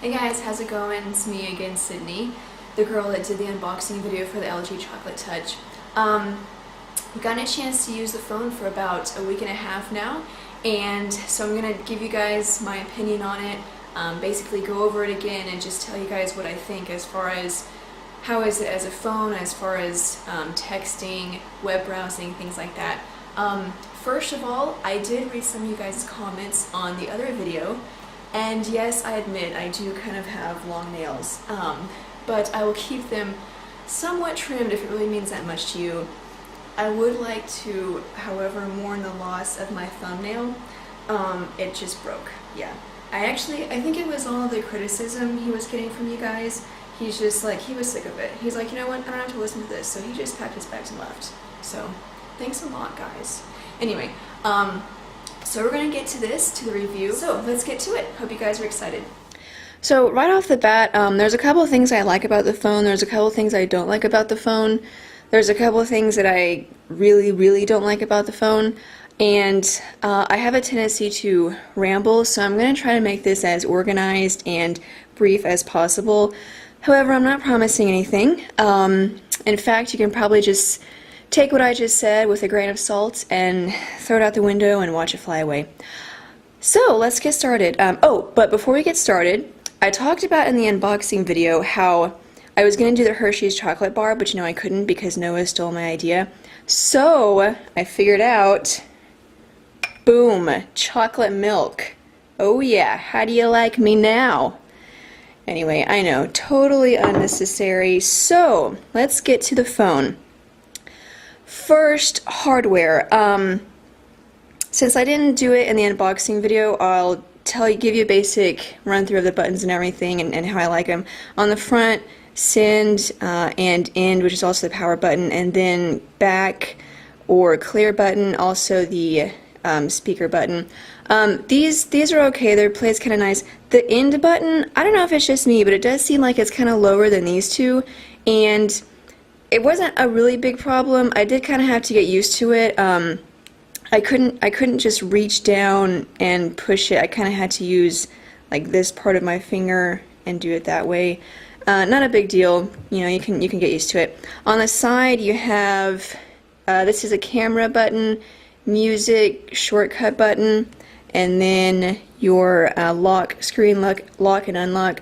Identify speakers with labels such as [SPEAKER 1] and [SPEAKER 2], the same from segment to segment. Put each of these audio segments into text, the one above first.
[SPEAKER 1] Hey guys, how's it going? It's me again, Sydney, the girl that did the unboxing video for the LG Chocolate Touch. We've gotten a chance to use the phone for about a week and a half now, and so I'm going to give you guys my opinion on it, basically go over it again and just tell you guys what I think as far as how is it as a phone, as far as texting, web browsing, things like that. First of all, I did read some of you guys' comments on the other video, and yes, I admit I do kind of have long nails, but I will keep them somewhat trimmed if it really means that much to you. I would like to, however, mourn the loss of my thumbnail. It just broke, yeah. I think it was all the criticism he was getting from you guys. He's just like, he was sick of it. He's like, you know what, I don't have to listen to this, so he just packed his bags and left. So, thanks a lot, guys. Anyway, so we're gonna get to the review. So let's get to it. Hope you guys are excited. So right off the bat, there's a couple of things I like about the phone. There's a couple of things I don't like about the phone. There's a couple of things that I really don't like about the phone. And I have a tendency to ramble, so I'm gonna try to make this as organized and brief as possible. However, I'm not promising anything. In fact, you can probably just take what I just said with a grain of salt and throw it out the window and watch it fly away. So let's get started. Oh, but before we get started, I talked about in the unboxing video how I was going to do the Hershey's chocolate bar, but you know I couldn't because Noah stole my idea. So I figured out, boom, chocolate milk. Oh yeah, how do you like me now? Anyway, I know, totally unnecessary. So let's get to the phone. First, hardware. Since I didn't do it in the unboxing video, I'll give you a basic run through of the buttons and everything and how I like them. On the front, send and end, which is also the power button, and then back or clear button, also the speaker button. These are okay, their play's kind of nice. The end button, I don't know if it's just me, but it does seem like it's kind of lower than these two, and it wasn't a really big problem. I did kind of have to get used to it. I couldn't just reach down and push it. I kind of had to use like this part of my finger and do it that way. Not a big deal. You know, you can get used to it. On the side, you have this is a camera button, music shortcut button, and then your screen lock and unlock.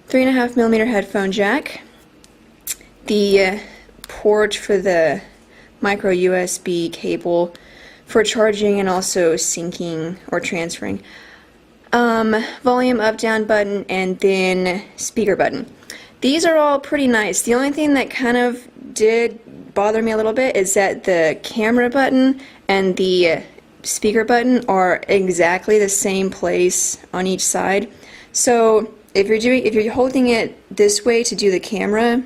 [SPEAKER 1] 3.5mm headphone jack. The port for the micro USB cable for charging and also syncing or transferring. Volume up down button, and then speaker button. These are all pretty nice. The only thing that kind of did bother me a little bit is that the camera button and the speaker button are exactly the same place on each side. So if you're holding it this way to do the camera,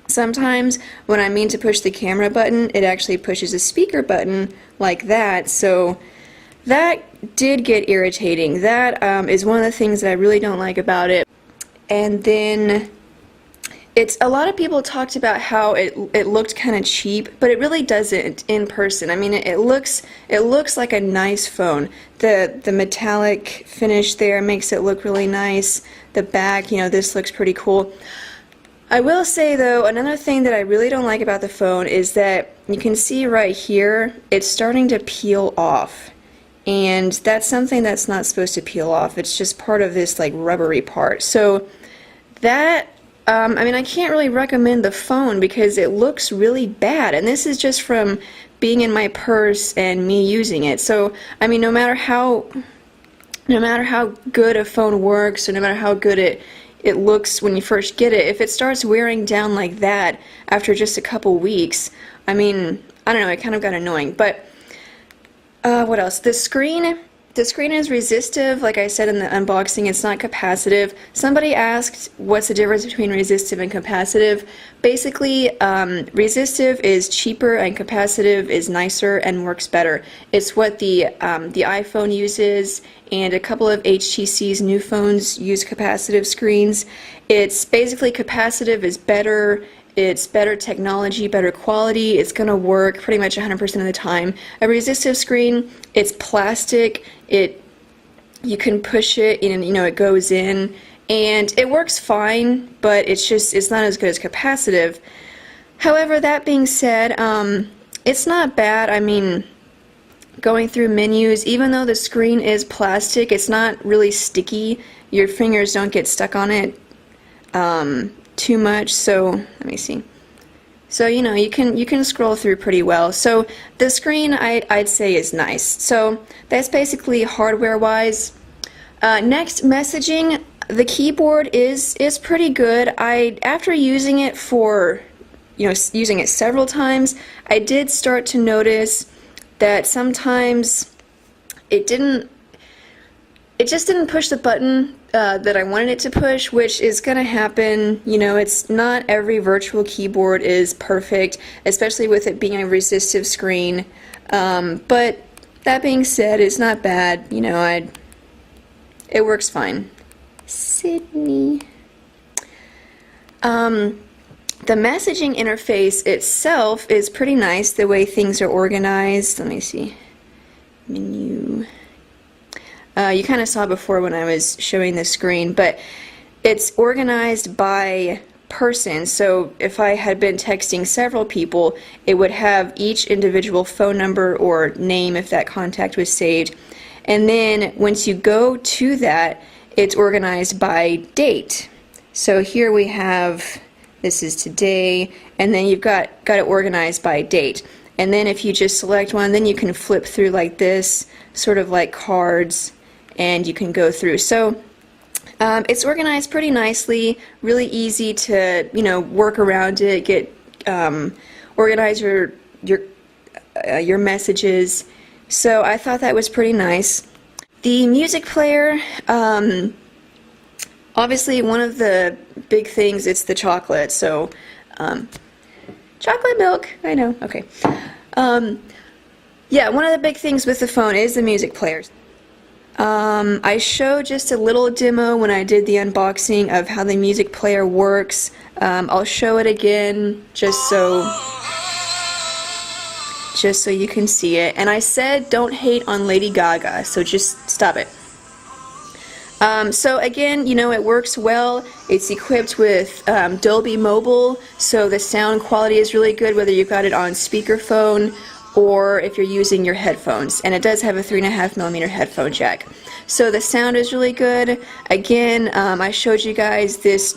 [SPEAKER 1] sometimes when I mean to push the camera button, it actually pushes the speaker button like that. So that did get irritating. That is one of the things that I really don't like about it. And then a lot of people talked about how it looked kind of cheap, but it really doesn't in person. I mean, it looks like a nice phone. The metallic finish there makes it look really nice. The back, you know, this looks pretty cool. I will say though, another thing that I really don't like about the phone is that you can see right here, it's starting to peel off. And that's something that's not supposed to peel off. It's just part of this like rubbery part. So that, I mean, I can't really recommend the phone because it looks really bad. And this is just from being in my purse and me using it. So, I mean, no matter how good a phone works, or no matter how good it looks when you first get it, if it starts wearing down like that after just a couple weeks, I mean, I don't know, it kind of got annoying. But what else? The screen is resistive. Like I said in the unboxing, it's not capacitive. Somebody asked what's the difference between resistive and capacitive. Basically, resistive is cheaper and capacitive is nicer and works better. It's what the iPhone uses, and a couple of HTC's new phones use capacitive screens. It's basically capacitive is better. It's better technology, better quality. It's going to work pretty much 100% of the time. A resistive screen, it's plastic. You can push it, and it goes in, and it works fine, but it's not as good as capacitive. However, that being said, it's not bad. I mean, going through menus, even though the screen is plastic, it's not really sticky. Your fingers don't get stuck on it too much. So let me see. So you know, you can scroll through pretty well. So the screen I'd say is nice. So that's basically hardware wise. Next, messaging. The keyboard is pretty good. After using it for, you know, using it several times, I did start to notice that sometimes it just didn't push the button that I wanted it to push, which is gonna happen. You know, it's not every virtual keyboard is perfect, especially with it being a resistive screen. But that being said, it's not bad. You know, it works fine. Sydney. The messaging interface itself is pretty nice, the way things are organized. Let me see. Menu. You kind of saw before when I was showing the screen, but it's organized by person. So if I had been texting several people, it would have each individual phone number or name if that contact was saved. And then once you go to that, it's organized by date. So here we have, this is today, and then you've got it organized by date. And then if you just select one, then you can flip through like this, sort of like cards, and you can go through. So it's organized pretty nicely, really easy to, you know, work around it, get organize your messages. So I thought that was pretty nice. The music player, obviously one of the big things, it's the chocolate. So chocolate milk, I know, okay. Yeah, one of the big things with the phone is the music player. I showed just a little demo when I did the unboxing of how the music player works. I'll show it again just so you can see it. And I said don't hate on Lady Gaga, so just stop it. So again, you know, it works well. It's equipped with Dolby Mobile, so the sound quality is really good whether you've got it on speakerphone or if you're using your headphones. And it does have a 3.5mm headphone jack. So the sound is really good. Again, I showed you guys this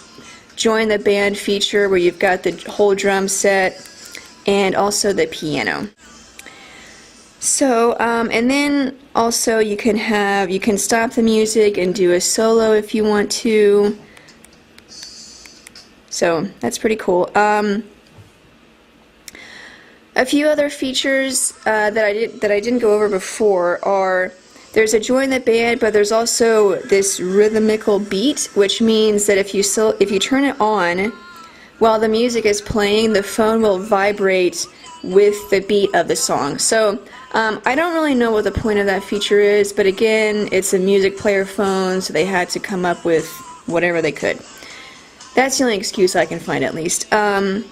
[SPEAKER 1] join the band feature where you've got the whole drum set and also the piano. So, and then also you can stop the music and do a solo if you want to. So that's pretty cool. A few other features that I didn't go over before are there's a join the band, but there's also this rhythmical beat, which means that if you turn it on while the music is playing, the phone will vibrate with the beat of the song. So I don't really know what the point of that feature is, but again, it's a music player phone, so they had to come up with whatever they could. That's the only excuse I can find, at least. Turn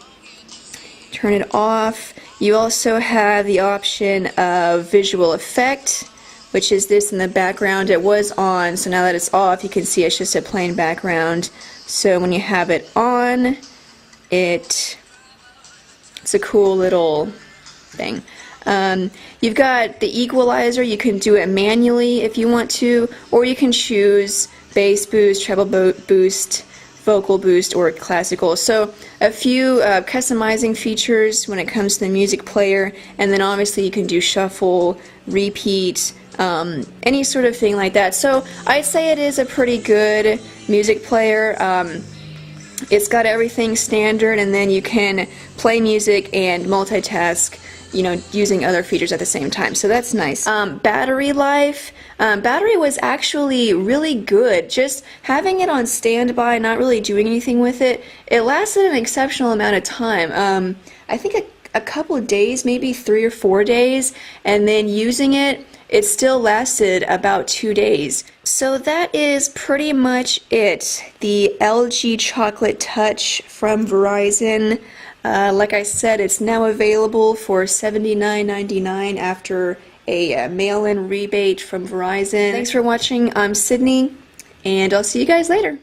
[SPEAKER 1] it off. You also have the option of visual effect, which is this in the background. It was on, so now that it's off, you can see it's just a plain background. So when you have it on, it's a cool little thing. You've got the equalizer. You can do it manually if you want to, or you can choose bass boost, treble boost, vocal boost, or classical. So a few customizing features when it comes to the music player, and then obviously you can do shuffle, repeat, any sort of thing like that. So I'd say it is a pretty good music player. It's got everything standard, and then you can play music and multitask, you know, using other features at the same time. So that's nice. Battery life. Battery was actually really good. Just having it on standby, not really doing anything with it, it lasted an exceptional amount of time. I think a couple of days, maybe 3 or 4 days, and then using it, it still lasted about 2 days. So that is pretty much it. The LG Chocolate Touch from Verizon. Like I said, it's now available for $79.99 after a mail-in rebate from Verizon. Thanks for watching. I'm Sydney, and I'll see you guys later.